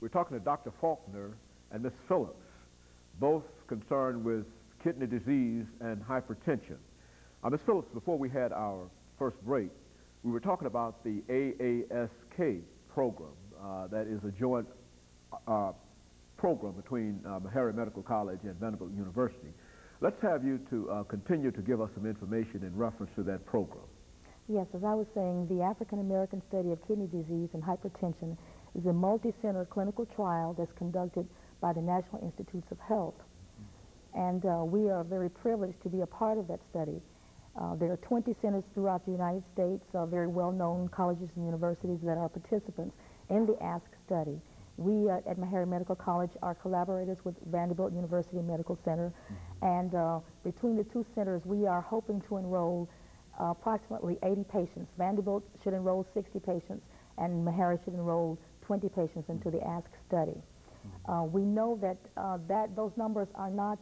We're talking to Dr. Faulkner and Ms. Phillips, both concerned with kidney disease and hypertension. Ms. Phillips, before we had our first break, we were talking about the AASK program. That is a joint program between Meharry Medical College and Vanderbilt University. Let's have you to continue to give us some information in reference to that program. Yes, as I was saying, the African American study of kidney disease and hypertension is a multi-center clinical trial that's conducted by the National Institutes of Health. And we are very privileged to be a part of that study. There are 20 centers throughout the United States, very well-known colleges and universities that are participants in the ASK study. We at Meharry Medical College are collaborators with Vanderbilt University Medical Center, and between the two centers we are hoping to enroll approximately 80 patients. Vanderbilt should enroll 60 patients, and Meharry should enroll 20 patients into the ASK study. We know that, those numbers are not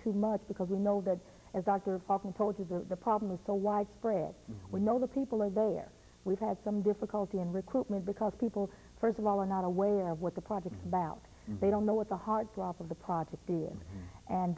too much, because we know that, as Dr. Faulkner told you, the problem is so widespread. We know the people are there. We've had some difficulty in recruitment because people, first of all, are not aware of what the project's about. They don't know what the heartthrob of the project is. And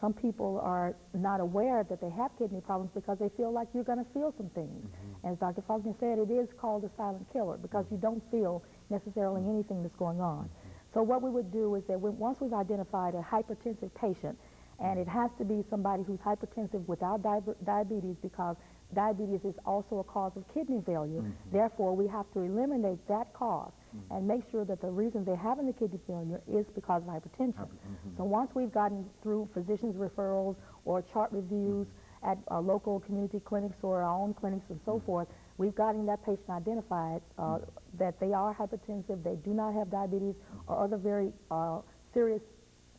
some people are not aware that they have kidney problems because they feel like you're going to feel some things. As Dr. Faulkner said, it is called a silent killer because you don't feel necessarily anything that's going on. So what we would do is that once we've identified a hypertensive patient, and it has to be somebody who's hypertensive without diabetes, because diabetes is also a cause of kidney failure. Therefore, we have to eliminate that cause and make sure that the reason they're having the kidney failure is because of hypertension. So once we've gotten through physicians' referrals or chart reviews at local community clinics or our own clinics and so forth, we've gotten that patient identified that they are hypertensive, they do not have diabetes or other very serious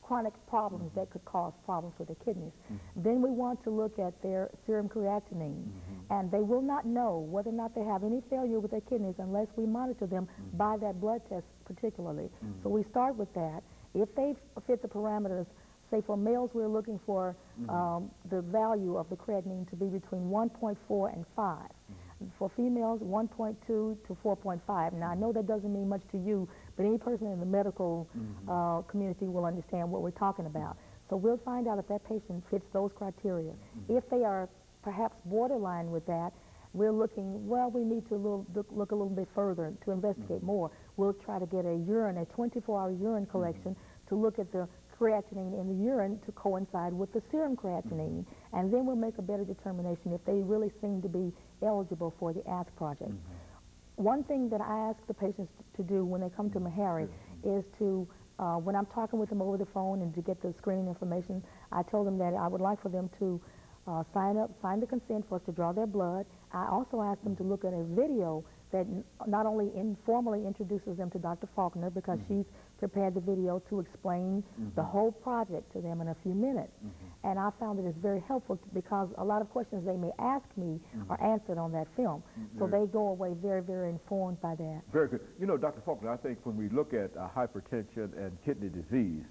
chronic problems that could cause problems with their kidneys. Then we want to look at their serum creatinine, and they will not know whether or not they have any failure with their kidneys unless we monitor them by that blood test particularly. So we start with that. If they fit the parameters, say for males we're looking for the value of the creatinine to be between 1.4 and 5. For females, 1.2 to 4.5. Now, I know that doesn't mean much to you, but any person in the medical community will understand what we're talking about. So we'll find out if that patient fits those criteria. If they are perhaps borderline with that, we're looking, well, we need to look a little bit further to investigate more. We'll try to get a 24-hour urine collection to look at the creatinine in the urine to coincide with the serum creatinine, and then we'll make a better determination if they really seem to be eligible for the ASK project. One thing that I ask the patients to do when they come to Meharry is to, when I'm talking with them over the phone and to get the screening information, I told them that I would like for them to sign the consent for us to draw their blood. I also ask them to look at a video that not only informally introduces them to Dr. Faulkner, because she's prepared the video to explain the whole project to them in a few minutes. And I found that it's very helpful because a lot of questions they may ask me are answered on that film. So they go away very, very informed by that. Very good. You know, Dr. Faulkner, I think when we look at hypertension and kidney disease,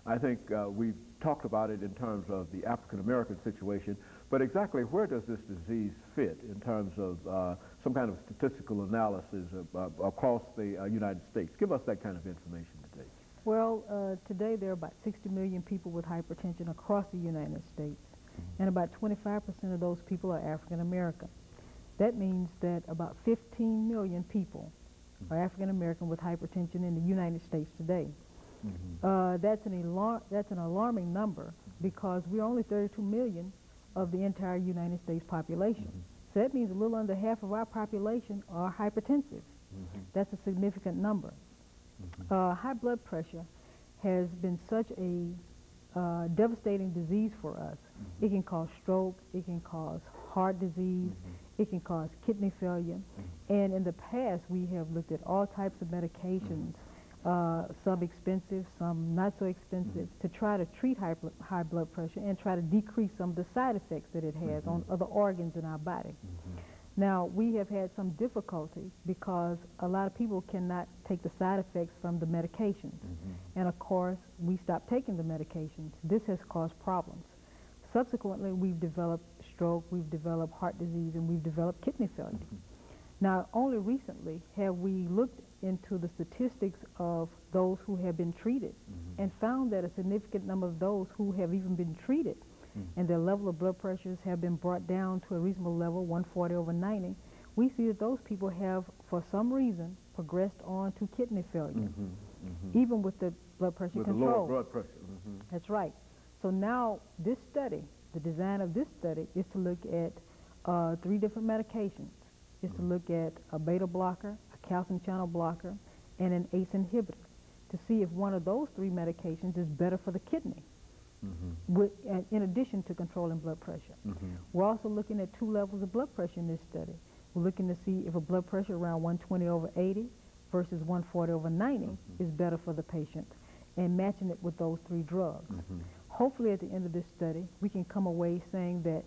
I think we've talked about it in terms of the African-American situation, but exactly where does this disease fit in terms of some kind of statistical analysis across the United States? Give us that kind of information today. Well, today there are about 60 million people with hypertension across the United States, and about 25% of those people are African-American. That means that about 15 million people are African-American with hypertension in the United States today. That's an alarming number because we're only 32 million of the entire United States population. So that means a little under half of our population are hypertensive. That's a significant number. High blood pressure has been such a devastating disease for us. It can cause stroke, it can cause heart disease, it can cause kidney failure. And in the past, we have looked at all types of medications, some expensive, some not so expensive, to try to treat high blood pressure and try to decrease some of the side effects that it has on other organs in our body. Now, we have had some difficulty because a lot of people cannot take the side effects from the medications. And of course, we stopped taking the medications. This has caused problems. Subsequently, we've developed stroke, we've developed heart disease, and we've developed kidney failure. Now, only recently have we looked into the statistics of those who have been treated and found that a significant number of those who have even been treated and their level of blood pressures have been brought down to a reasonable level, 140/90, we see that those people have, for some reason, progressed on to kidney failure, even with the blood pressure with control. The lower blood pressure. That's right. So now this study, the design of this study is to look at 3 different medications. It's to look at a beta blocker, a calcium channel blocker, and an ACE inhibitor to see if one of those 3 medications is better for the kidney, in addition to controlling blood pressure. We're also looking at 2 levels of blood pressure in this study. We're looking to see if a blood pressure around 120/80 versus 140/90 is better for the patient, and matching it with those 3 drugs. Hopefully at the end of this study, we can come away saying that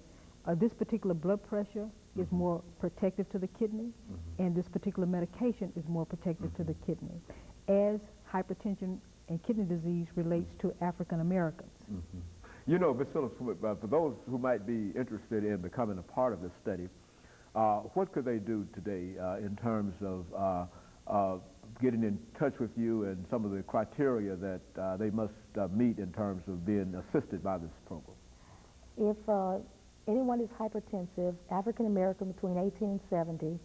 this particular blood pressure is more protective to the kidney, and this particular medication is more protective to the kidney, as hypertension and kidney disease relates to African Americans. You know, Ms. Phillips, for those who might be interested in becoming a part of this study, what could they do today in terms of getting in touch with you and some of the criteria that they must meet in terms of being assisted by this program? If anyone is hypertensive, African American between 18 and 70,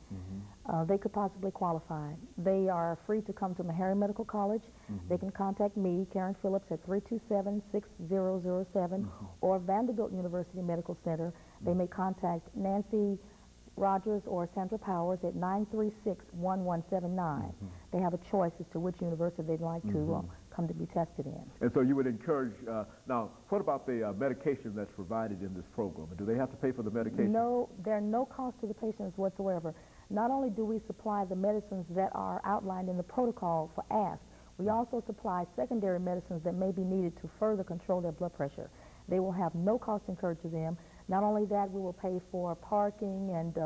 they could possibly qualify. They are free to come to Meharry Medical College. They can contact me, Karen Phillips, at 327-6007, or Vanderbilt University Medical Center. They may contact Nancy Rogers or Sandra Powers at 936-1179. They have a choice as to which university they'd like to come to be tested in. And so you would encourage, now, what about the medication that's provided in this program? Do they have to pay for the medication? No, there are no cost to the patients whatsoever. Not only do we supply the medicines that are outlined in the protocol for ASK, we also supply secondary medicines that may be needed to further control their blood pressure. They will have no cost incurred to them. Not only that, we will pay for parking, and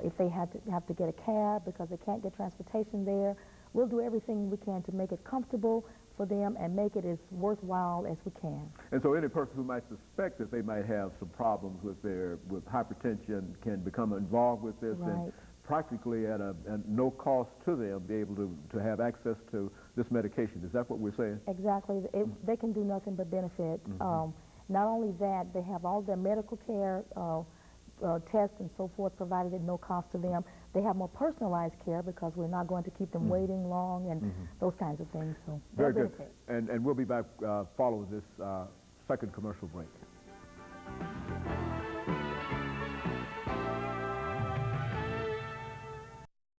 if they have to get a cab because they can't get transportation there, we'll do everything we can to make it comfortable for them and make it as worthwhile as we can. And so any person who might suspect that they might have some problems with hypertension can become involved with this, and practically at no cost to them be able to have access to this medication. Is that what we're saying? Exactly. They can do nothing but benefit. Not only that, they have all their medical care, tests and so forth provided at no cost to them. They have more personalized care because we're not going to keep them waiting long and those kinds of things. So very good. And we'll be back following this second commercial break.